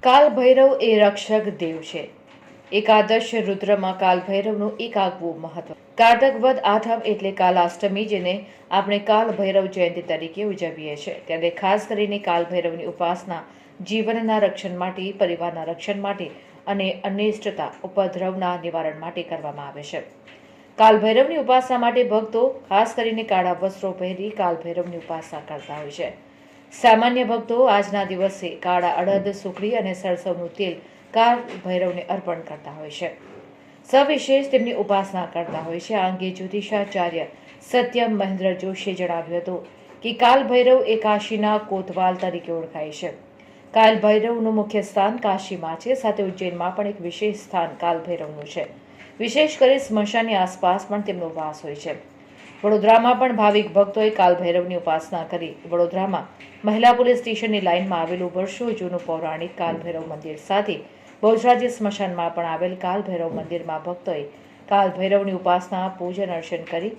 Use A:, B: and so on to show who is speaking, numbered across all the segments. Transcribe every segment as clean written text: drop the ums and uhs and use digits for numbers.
A: કાલ ભૈરવ એ રક્ષક દેવ છે. એકાદશ રુદ્રમાં કાલ ભૈરવનું એક આગવું મહત્વ. કારતક વદ આઠમ એટલે કાલાષ્ટમી, જેને આપણે કાલ ભૈરવ જયંતિ તરીકે ઉજવીએ છીએ. ત્યારે ખાસ કરીને કાલ ભૈરવની ઉપાસના જીવનના રક્ષણ માટે, પરિવારના રક્ષણ માટે અને અનિષ્ટતા ઉપદ્રવના નિવારણ માટે કરવામાં આવે છે. કાલ ભૈરવની ઉપાસના માટે ભક્તો ખાસ કરીને કાળા વસ્ત્રો પહેરી કાલ ભૈરવની ઉપાસના કરતા હોય છે. સામાન્ય ભક્તો આજના દિવસે કાળા અડદ, સુખડી અને સરસવનું તેલ કાલ ભૈરવને અર્પણ કરતા હોય છે. સવિશેષ તેમની ઉપાસના કરતા હોય છે. આ અંગે જ્યોતિષાચાર્ય સત્યમ મહેન્દ્ર જોશીએ જણાવ્યું હતું કે કાલ ભૈરવ એ કાશીના કોતવાલ તરીકે ઓળખાય છે. કાલ ભૈરવનું મુખ્ય સ્થાન કાશીમાં છે, સાથે ઉજ્જૈનમાં પણ એક વિશેષ સ્થાન કાલ ભૈરવનું છે. વિશેષ કરી સ્મશાનની આસપાસ પણ તેમનો વાસ હોય છે. વડોદરામાં પણ ભાવિક ભક્તોએ કાલ ભૈરવની ઉપાસના કરી. વડોદરામાં મહિલા પોલીસ સ્ટેશનની લાઇનમાં આવેલું વર્ષો જૂનું પૌરાણિક કાલ ભૈરવ મંદિર સાથે બહુચરાજી સ્મશાનમાં પણ આવેલ કાલ ભૈરવ મંદિરમાં ભક્તોએ કાલ ભૈરવની ઉપાસના, પૂજન અર્ચન કરી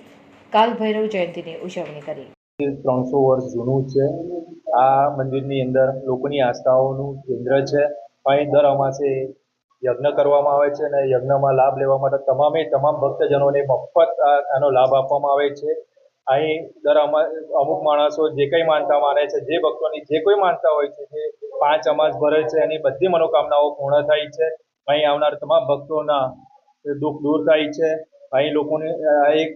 A: કાલ ભૈરવ જયંતિની ઉજવણી કરી.
B: 300 વર્ષ જૂનું છે. આ મંદિરની અંદર લોકોની આસ્થાઓનું કેન્દ્ર છે. અહીં દર અમાસે યજ્ઞ કરવામાં આવે છે અને યજ્ઞમાં લાભ લેવા માટે તમામ ભક્તજનોને મફત આનો લાભ આપવામાં આવે છે. અહીં અમુક માણસો જે કંઈ માનતા માને છે, જે ભક્તોની જે કોઈ માનતા હોય છે, જે 5 અમાસ ભરે છે, એની બધી મનોકામનાઓ પૂર્ણ થાય છે. અહીં આવનાર તમામ ભક્તોના દુઃખ દૂર થાય છે. અહીં લોકોને એક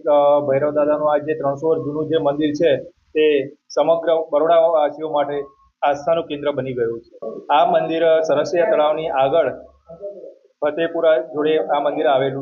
B: ભૈરવ દાદાનું આ જે 300 વર્ષ જૂનું જે મંદિર છે તે સમગ્ર બરોડાવાસીઓ માટે આસ્થાનું કેન્દ્ર બની ગયું છે. આ મંદિર સરસિયા તળાવની આગળ ફતેપુરા જોડે આ મંદિર આવેલું